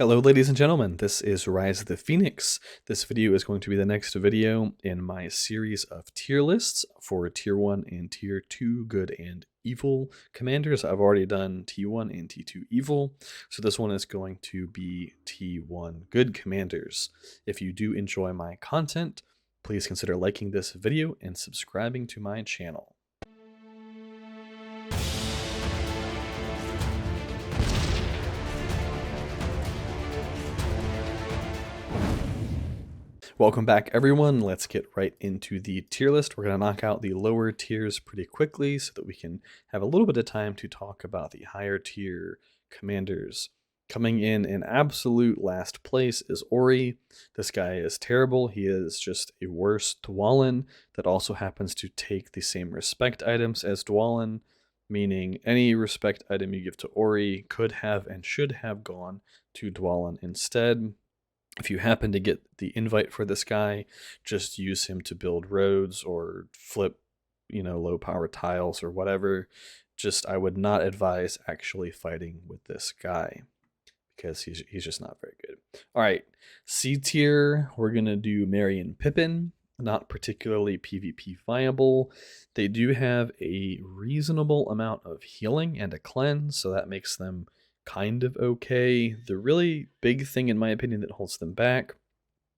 Hello ladies and gentlemen, this is Rise of the Phoenix. This video is going to be the next video in my series of tier lists for tier 1 and tier 2 good and evil commanders. I've already done T1 and T2 evil, so this one is going to be T1 good commanders. If you do enjoy my content, please consider liking this video and subscribing to my channel. Welcome back everyone, let's get right into the tier list. We're going to knock out the lower tiers pretty quickly so that we can have a little bit of time to talk about the higher tier commanders. Coming in absolute last place is Ori. This guy is terrible. He is just a worse Dwalin that also happens to take the same respect items as Dwalin, meaning any respect item you give to Ori could have and should have gone to Dwalin instead. If you happen to get the invite for this guy, just use him to build roads or flip, low power tiles or whatever. I would not advise actually fighting with this guy because he's just not very good. All right, C tier, we're going to do Merry and Pippin. Not particularly PvP viable. They do have a reasonable amount of healing and a cleanse, so that makes them kind of okay. The really big thing, in my opinion, that holds them back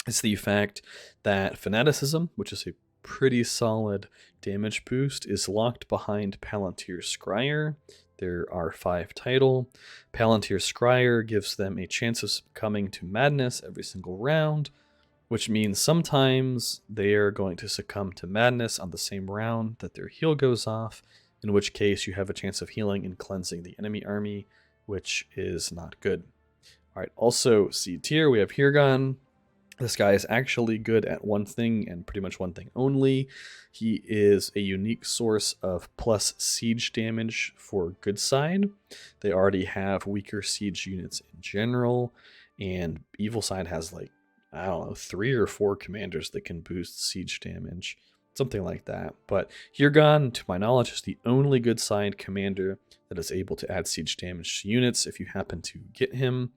is the fact that Fanaticism, which is a pretty solid damage boost, is locked behind Palantir Scryer. There are 5 title. Palantir Scryer gives them a chance of succumbing to madness every single round, which means sometimes they are going to succumb to madness on the same round that their heal goes off, in which case you have a chance of healing and cleansing the enemy army, which is not good. All right, also C tier, we have Hirgon. This guy is actually good at one thing and pretty much one thing only. He is a unique source of plus siege damage for good side. They already have weaker siege units in general, and evil side has 3 or 4 commanders that can boost siege damage, something like that. But Hirgon, to my knowledge, is the only good side commander that is able to add siege damage to units. If you happen to get him,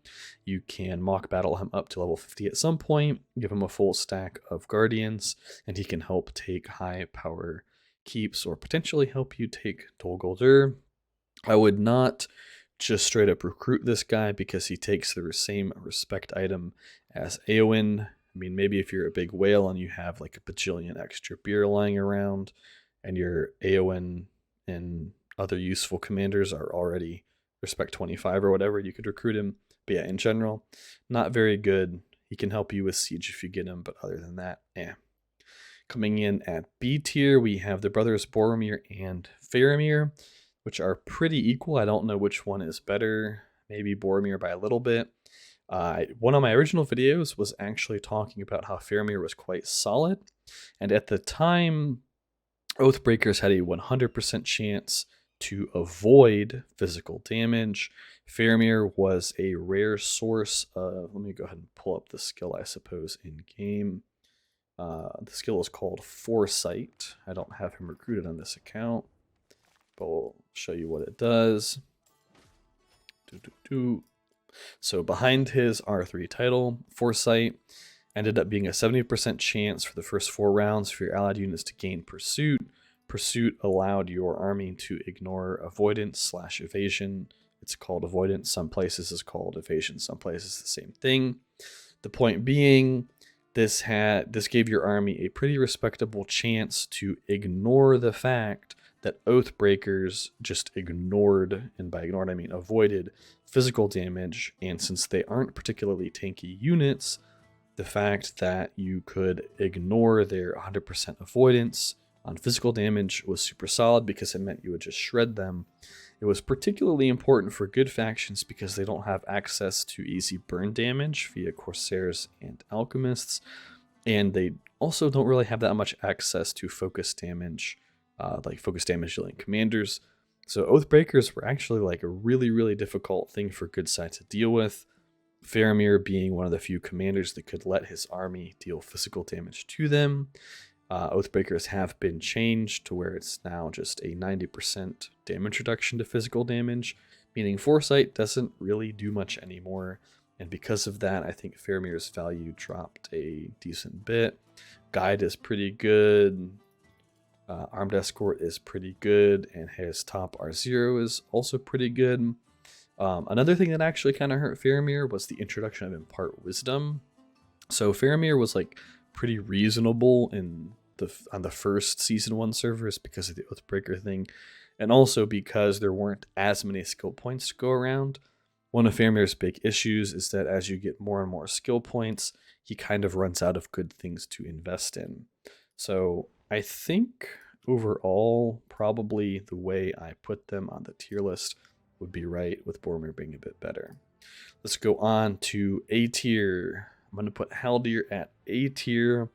you can mock battle him up to level 50 at some point, give him a full stack of guardians, and he can help take high power keeps or potentially help you take Dol Guldur. I would not just straight up recruit this guy because he takes the same respect item as Eowyn. I mean, maybe if you're a big whale and you have like a bajillion extra beer lying around and your Eowyn and other useful commanders are already respect 25 or whatever, you could recruit him. But yeah, in general, not very good. He can help you with siege if you get him, but other than that, Coming in at B tier, we have the brothers Boromir and Faramir, which are pretty equal. I don't know which one is better. Maybe Boromir by a little bit. One of my original videos was actually talking about how Faramir was quite solid, and at the time, Oathbreakers had a 100% chance to avoid physical damage. Faramir was a rare source of, let me go ahead and pull up the skill, I suppose, in game. The skill is called Foresight. I don't have him recruited on this account, but we'll show you what it does. So behind his R3 title, Foresight ended up being a 70% chance for the first 4 rounds for your allied units to gain Pursuit. Pursuit allowed your army to ignore avoidance / evasion. It's called avoidance. Some places is called evasion. Some places the same thing. The point being, this gave your army a pretty respectable chance to ignore the fact that Oathbreakers just ignored, and by ignored I mean avoided, physical damage. And since they aren't particularly tanky units, the fact that you could ignore their 100% avoidance on physical damage was super solid because it meant you would just shred them. It was particularly important for good factions because they don't have access to easy burn damage via Corsairs and Alchemists, and they also don't really have that much access to focus damage, like focus damage dealing commanders. So Oathbreakers were actually like a really, really difficult thing for good side to deal with. Faramir being one of the few commanders that could let his army deal physical damage to them. Oathbreakers have been changed to where it's now just a 90% damage reduction to physical damage, meaning Foresight doesn't really do much anymore. And because of that, I think Faramir's value dropped a decent bit. Guide is pretty good. Armed Escort is pretty good, and his top R0 is also pretty good. Another thing that actually kind of hurt Faramir was the introduction of Impart Wisdom. So Faramir was like pretty reasonable on the first season 1 servers because of the Oathbreaker thing, and also because there weren't as many skill points to go around. One of Faramir's big issues is that as you get more and more skill points, he kind of runs out of good things to invest in. So I think overall, probably the way I put them on the tier list would be right, with Boromir being a bit better. Let's go on to A tier. I'm going to put Haldir at A tier.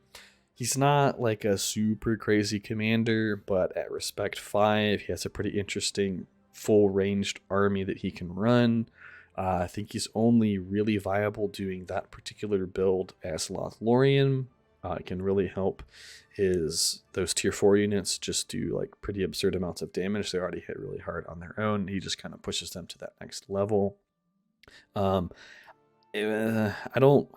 He's not like a super crazy commander, but at respect 5, he has a pretty interesting full ranged army that he can run. I think he's only really viable doing that particular build as Lothlorien. It can really help those tier 4 units just do like pretty absurd amounts of damage. They already hit really hard on their own. He just kind of pushes them to that next level. I don't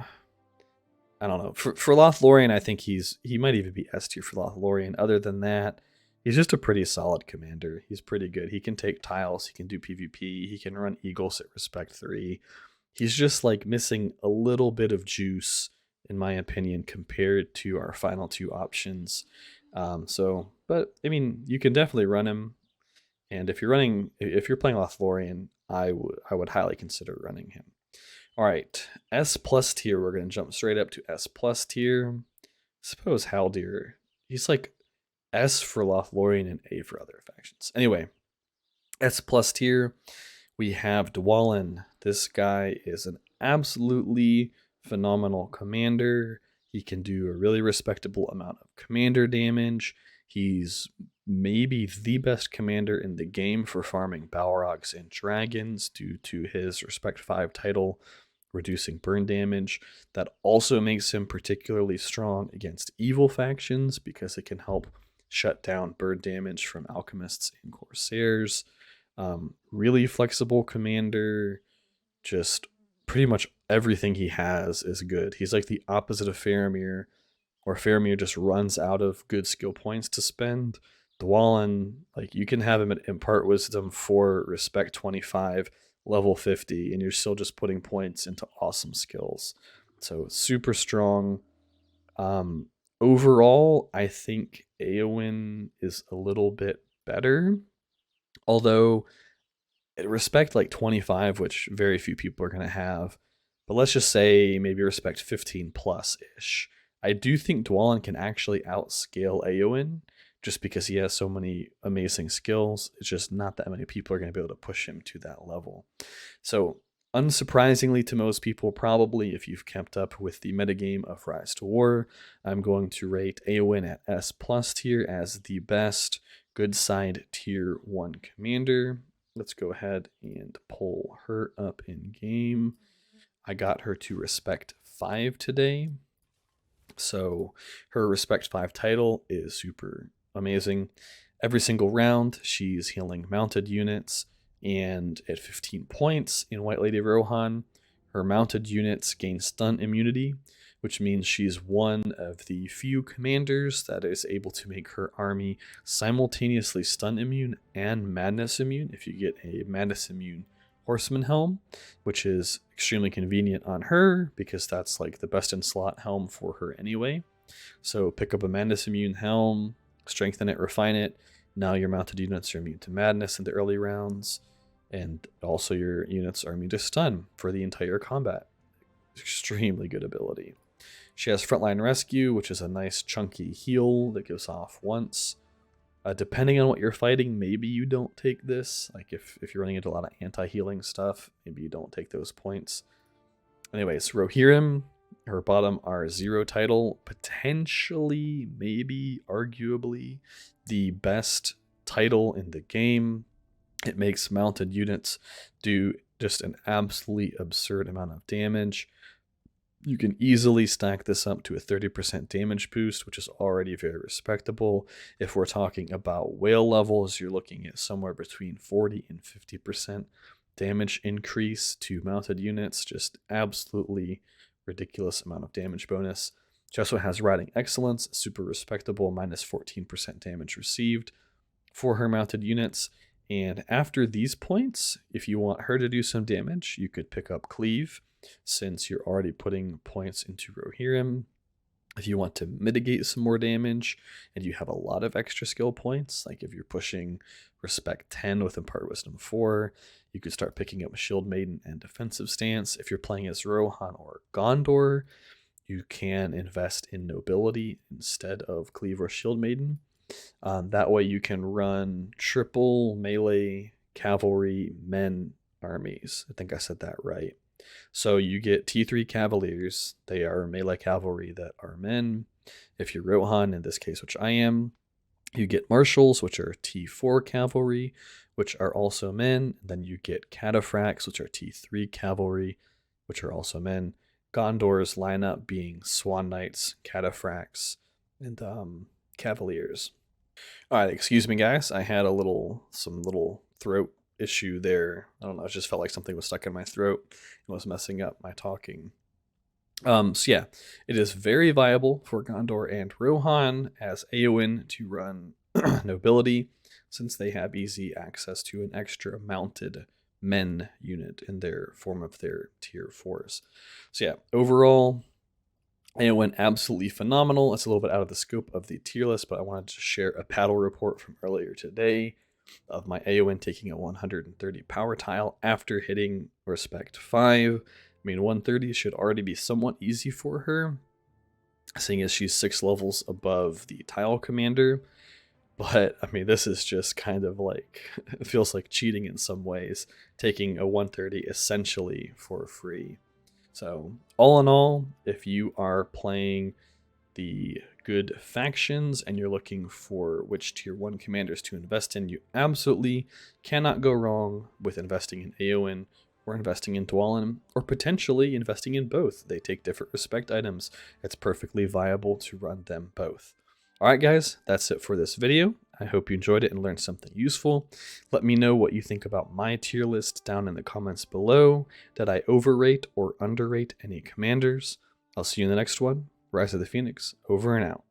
know. For Lothlorien, I think he might even be S tier for Lothlorien. Other than that, he's just a pretty solid commander. He's pretty good. He can take tiles. He can do PvP. He can run Eagles at respect 3. He's just like missing a little bit of juice, in my opinion, compared to our final 2 options. But I mean, you can definitely run him. And if you're playing Lothlorien, I would highly consider running him. All right, S plus tier. We're going to jump straight up to S plus tier. Suppose Haldir. He's like S for Lothlorien and A for other factions. Anyway, S plus tier. We have Dwalin. This guy is an absolutely phenomenal commander. He can do a really respectable amount of commander damage. He's maybe the best commander in the game for farming Balrogs and dragons due to his respect 5 title, reducing burn damage. That also makes him particularly strong against evil factions because it can help shut down burn damage from alchemists and corsairs. Really flexible commander. Just pretty much everything he has is good. He's like the opposite of Faramir, where Faramir just runs out of good skill points to spend. Dwalin, like, you can have him at Impart Wisdom for respect 25, level 50, and you're still just putting points into awesome skills. So super strong. Overall, I think Eowyn is a little bit better. Although, at respect like 25, which very few people are going to have, but let's just say maybe respect 15 plus ish. I do think Dwalin can actually outscale Eowyn just because he has so many amazing skills. It's just not that many people are going to be able to push him to that level. So, unsurprisingly to most people, probably if you've kept up with the metagame of Rise to War, I'm going to rate Eowyn at S plus tier as the best good side tier 1 commander. Let's go ahead and pull her up in game. I got her to respect 5 today. So her respect 5 title is super amazing. Every single round, she's healing mounted units, and at 15 points in White Lady of Rohan, her mounted units gain stun immunity, which means she's one of the few commanders that is able to make her army simultaneously stun immune and madness immune if you get a madness immune horseman helm, which is extremely convenient on her because that's like the best in slot helm for her anyway. So pick up a madness immune helm, strengthen it, refine it. Now your mounted units are immune to madness in the early rounds, and also your units are immune to stun for the entire combat. Extremely good ability. She has Frontline Rescue, which is a nice chunky heal that goes off once. Depending on what you're fighting, maybe you don't take this. Like if you're running into a lot of anti-healing stuff, maybe you don't take those points. Anyways, Rohirrim, her bottom R0 title, potentially, maybe, arguably, the best title in the game. It makes mounted units do just an absolutely absurd amount of damage. You can easily stack this up to a 30% damage boost, which is already very respectable. If we're talking about whale levels, you're looking at somewhere between 40 and 50% damage increase to mounted units, just absolutely ridiculous amount of damage bonus. She also has Riding Excellence, super respectable, minus 14% damage received for her mounted units. And after these points, if you want her to do some damage, you could pick up Cleave, since you're already putting points into Rohirrim. If you want to mitigate some more damage and you have a lot of extra skill points, like if you're pushing Respect 10 with Impart Wisdom 4, you could start picking up Shield Maiden and Defensive Stance. If you're playing as Rohan or Gondor, you can invest in Nobility instead of Cleave or Shield Maiden. That way you can run triple melee cavalry men armies. I think I said that right. So you get T3 Cavaliers. They are melee cavalry that are men. If you're Rohan, in this case, which I am, you get Marshals, which are T4 Cavalry, which are also men. Then you get Cataphracts, which are T3 Cavalry, which are also men. Gondor's lineup being Swan Knights, Cataphracts, and Cavaliers. All right, excuse me, guys. I had some little throat issue there. I don't know. It just felt like something was stuck in my throat and was messing up my talking. So yeah, it is very viable for Gondor and Rohan as Eowyn to run Nobility, since they have easy access to an extra mounted men unit in their form of their tier 4s. So yeah, overall, Eowyn absolutely phenomenal. It's a little bit out of the scope of the tier list, but I wanted to share a battle report from earlier today of my Eowyn taking a 130 power tile after hitting Respect 5. I mean, 130 should already be somewhat easy for her, seeing as she's 6 levels above the tile commander. But, I mean, this is just kind of like, it feels like cheating in some ways, taking a 130 essentially for free. So, all in all, if you are playing the good factions and you're looking for which tier 1 commanders to invest in, you absolutely cannot go wrong with investing in Eowyn or investing in Dwalin, or potentially investing in both. They take different respect items. It's perfectly viable to run them both. Alright guys, that's it for this video. I hope you enjoyed it and learned something useful. Let me know what you think about my tier list down in the comments below. Did I overrate or underrate any commanders? I'll see you in the next one. Rise of the Phoenix, over and out.